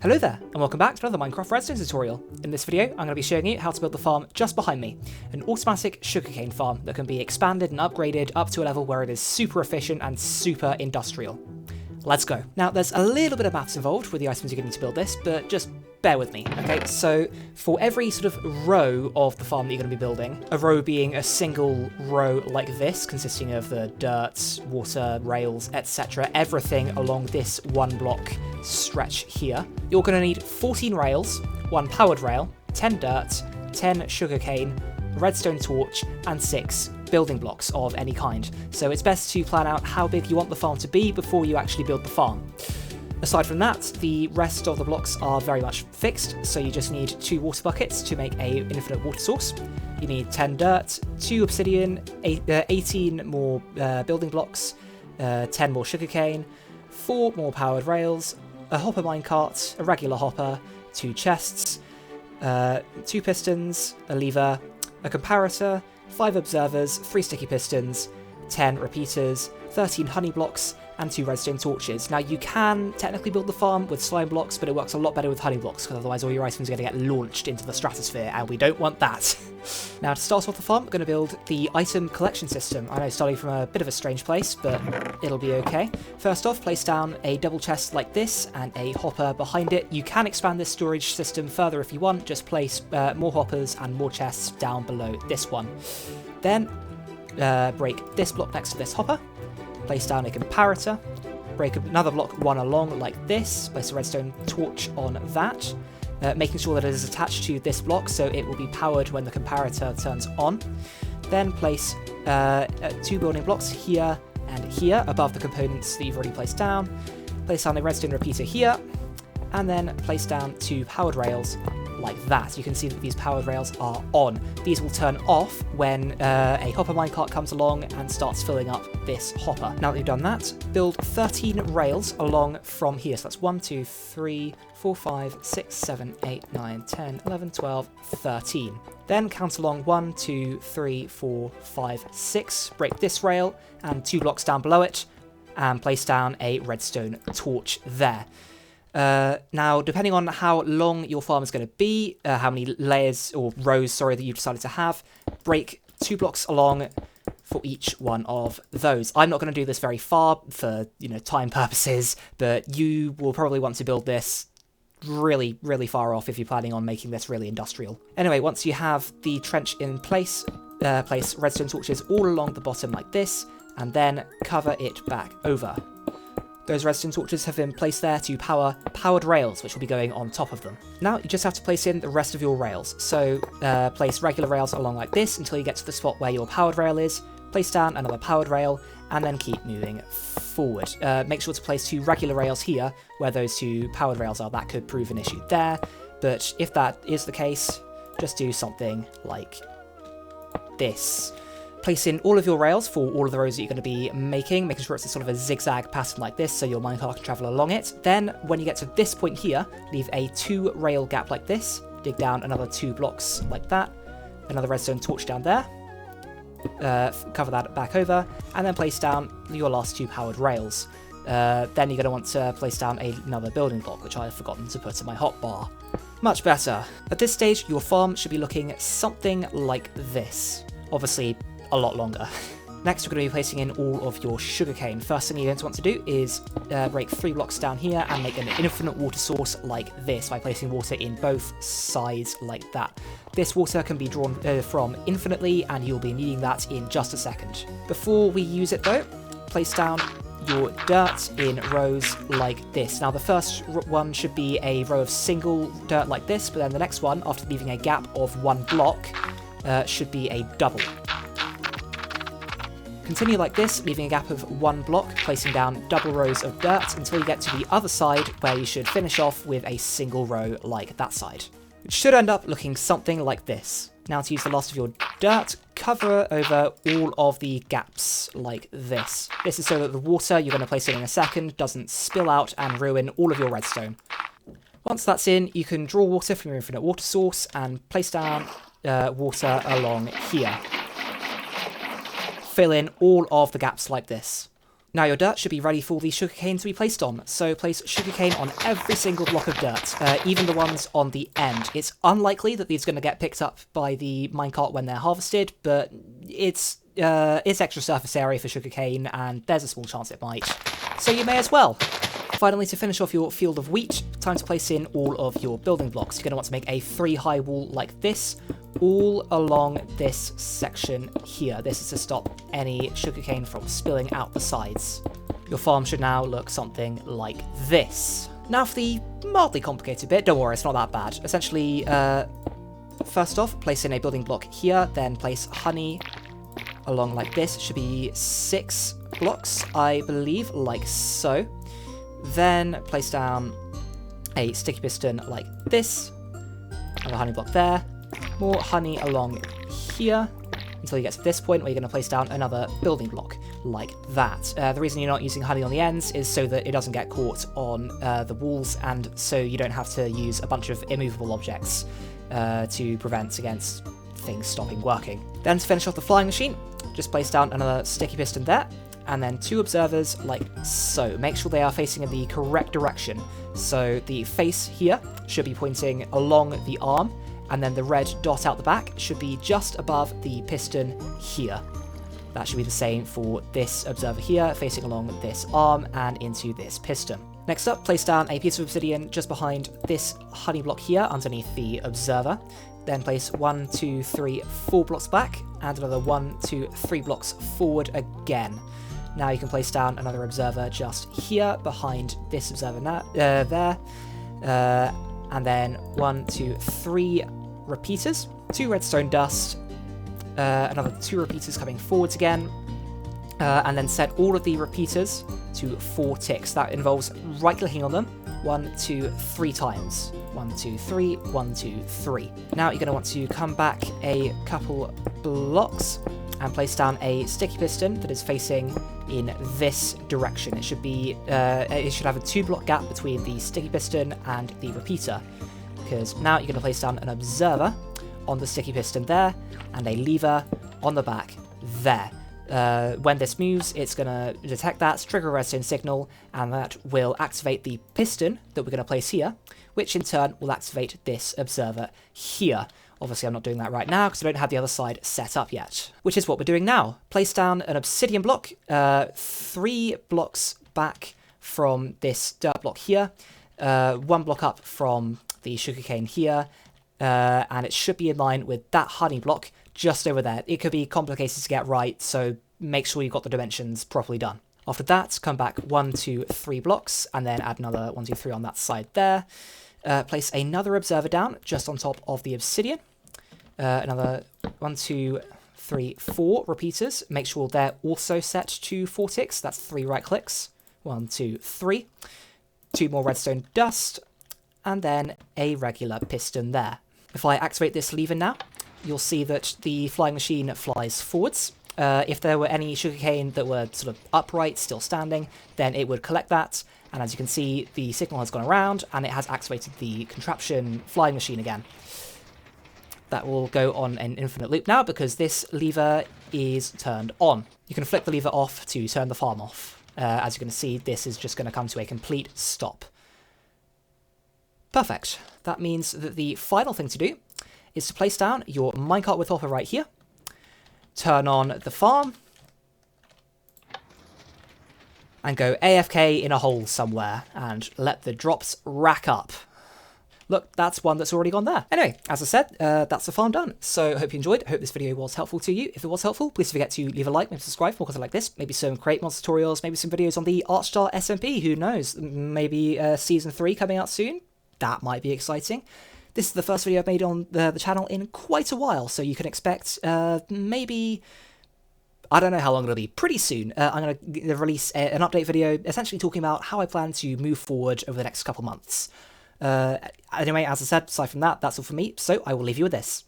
Hello there, and welcome back to another Minecraft Redstone tutorial. In this video, I'm going to be showing you how to build the farm just behind me, an automatic sugarcane farm that can be expanded and upgraded up to a level where it is super efficient and super industrial. Let's go. Now, there's a little bit of maths involved with the items you're going to need to build this, but just bear with me, okay? So, for every sort of row of the farm that you're going to be building, a row being a single row like this, consisting of the dirt, water, rails, etc., everything along this one block stretch here, you're going to need 14 rails, 1 powered rail, 10 dirt, 10 sugarcane, redstone torch, and 6 building blocks of any kind. So it's best to plan out how big you want the farm to be before you actually build the farm. Aside from that, the rest of the blocks are very much fixed, so you just need 2 water buckets to make a infinite water source. You need 10 dirt, 2 obsidian, 18 more building blocks, 10 more sugarcane, 4 more powered rails, a hopper minecart, a regular hopper, 2 chests, 2 pistons, a lever, a comparator, 5 observers, 3 sticky pistons, 10 repeaters, 13 honey blocks, and 2 redstone torches. Now, you can technically build the farm with slime blocks, but it works a lot better with honey blocks, because otherwise all your items are going to get launched into the stratosphere, and we don't want that. Now, to start off the farm, I'm going to build the item collection system. I know, starting from a bit of a strange place, but it'll be okay. First off, place down a double chest like this, and a hopper behind it. You can expand this storage system further if you want, just place more hoppers and more chests down below this one. Then, break this block next to this hopper, place down a comparator, break another block one along like this, place a redstone torch on that, making sure that it is attached to this block so it will be powered when the comparator turns on. Then place 2 building blocks here and here above the components that you've already placed down, place down a redstone repeater here, and then place down 2 powered rails like that. You can see that these powered rails are on. These will turn off when a hopper minecart comes along and starts filling up this hopper. Now that you've done that, build 13 rails along from here. So that's 1, 2, 3, 4, 5, 6, 7, 8, 9, 10, 11, 12, 13. Then count along 1, 2, 3, 4, 5, 6. Break this rail and 2 blocks down below it, and place down a redstone torch there. Now, depending on how long your farm is going to be, how many layers or rows, that you've decided to have, break 2 blocks along for each one of those. I'm not going to do this very far for, time purposes, but you will probably want to build this really, really far off if you're planning on making this really industrial. Anyway, once you have the trench in place, place redstone torches all along the bottom like this, and then cover it back over. Those redstone torches have been placed there to power powered rails, which will be going on top of them. Now, you just have to place in the rest of your rails. So, place regular rails along like this until you get to the spot where your powered rail is, place down another powered rail, and then keep moving forward. Make sure to place 2 regular rails here, where those 2 powered rails are. That could prove an issue there, but if that is the case, just do something like this. Place in all of your rails for all of the rows that you're going to be making sure it's a sort of a zigzag pattern like this so your minecart can travel along it. Then, when you get to this point here, leave a 2 rail gap like this, dig down another 2 blocks like that, another redstone torch down there, cover that back over, and then place down your last 2 powered rails. Then you're going to want to place down another building block, which I have forgotten to put in my hotbar. Much better. At this stage, your farm should be looking something like this. Obviously, a lot longer. Next, we're going to be placing in all of your sugarcane. First thing you're going to want to do is break 3 blocks down here and make an infinite water source like this by placing water in both sides like that. This water can be drawn from infinitely, and you'll be needing that in just a second. Before we use it though, place down your dirt in rows like this. Now, the first one should be a row of single dirt like this, but then the next one, after leaving a gap of 1 block, should be a double. Continue like this, leaving a gap of 1 block, placing down double rows of dirt until you get to the other side, where you should finish off with a single row like that side. It should end up looking something like this. Now, to use the last of your dirt, cover over all of the gaps like this. This is so that the water you're going to place in a second doesn't spill out and ruin all of your redstone. Once that's in, you can draw water from your infinite water source and place down water along here. Fill in all of the gaps like this. Now your dirt should be ready for the sugarcane to be placed on, so place sugarcane on every single block of dirt, even the ones on the end. It's unlikely that these are going to get picked up by the minecart when they're harvested, but it's extra surface area for sugarcane, and there's a small chance it might, so you may as well. Finally, to finish off your field of wheat, time to place in all of your building blocks. You're going to want to make a 3-high wall like this, all along this section here. This is to stop any sugarcane from spilling out the sides. Your farm should now look something like this. Now for the mildly complicated bit, don't worry, it's not that bad. Essentially, first off, place in a building block here, then place honey along like this. It should be 6 blocks, I believe, like so. Then place down a sticky piston like this, and a honey block there, more honey along here, until you get to this point where you're going to place down another building block like that. The reason you're not using honey on the ends is so that it doesn't get caught on the walls, and so you don't have to use a bunch of immovable objects to prevent against things stopping working. Then to finish off the flying machine, just place down another sticky piston there, and then 2 observers like so. Make sure they are facing in the correct direction. So the face here should be pointing along the arm, and then the red dot out the back should be just above the piston here. That should be the same for this observer here, facing along this arm and into this piston. Next up, place down a piece of obsidian just behind this honey block here, underneath the observer. Then place 1, 2, 3, 4 blocks back, and another 1, 2, 3 blocks forward again. Now you can place down another observer just here behind this observer there, and then 1, 2, 3 repeaters, 2 redstone dust, another 2 repeaters coming forwards again, and then set all of the repeaters to 4 ticks. That involves right-clicking on them 1, 2, 3 times. 1, 2, 3, 1, 2, 3. Now you're going to want to come back a couple blocks and place down a sticky piston that is facing in this direction. It should be, it should have a 2-block gap between the sticky piston and the repeater, because now you're going to place down an observer on the sticky piston there, and a lever on the back there. When this moves, it's going to detect that, trigger a redstone signal, and that will activate the piston that we're going to place here, which in turn will activate this observer here. Obviously, I'm not doing that right now because I don't have the other side set up yet, which is what we're doing now. Place down an obsidian block, 3 blocks back from this dirt block here, 1 block up from the sugarcane here, and it should be in line with that honey block just over there. It could be complicated to get right, so make sure you've got the dimensions properly done. After that, come back 1, 2, 3 blocks, and then add another 1, 2, 3 on that side there. Place another observer down just on top of the obsidian. Another 1, 2, 3, 4 repeaters. Make sure they're also set to 4 ticks. That's 3 right clicks. 1, 2, 3. 2 more redstone dust, and then a regular piston there. If I activate this lever now, you'll see that the flying machine flies forwards. If there were any sugarcane that were sort of upright, still standing, then it would collect that. And as you can see, the signal has gone around and it has activated the contraption flying machine again. That will go on an infinite loop now because this lever is turned on. You can flick the lever off to turn the farm off. As you can see, this is just going to come to a complete stop. Perfect. That means that the final thing to do is to place down your minecart with hopper right here, turn on the farm, and go AFK in a hole somewhere and let the drops rack up. Look, that's one that's already gone there. Anyway, as I said, that's the farm done. So I hope you enjoyed. I hope this video was helpful to you. If it was helpful, please don't forget to leave a like, maybe subscribe for more content like this, maybe some Create Mods tutorials, maybe some videos on the Archestar SMP, who knows, maybe Season 3 coming out soon. That might be exciting. This is the first video I've made on the channel in quite a while, so you can expect maybe, I don't know how long it'll be, pretty soon. I'm going to release an update video essentially talking about how I plan to move forward over the next couple months. Anyway, as I said, aside from that, that's all for me, so I will leave you with this.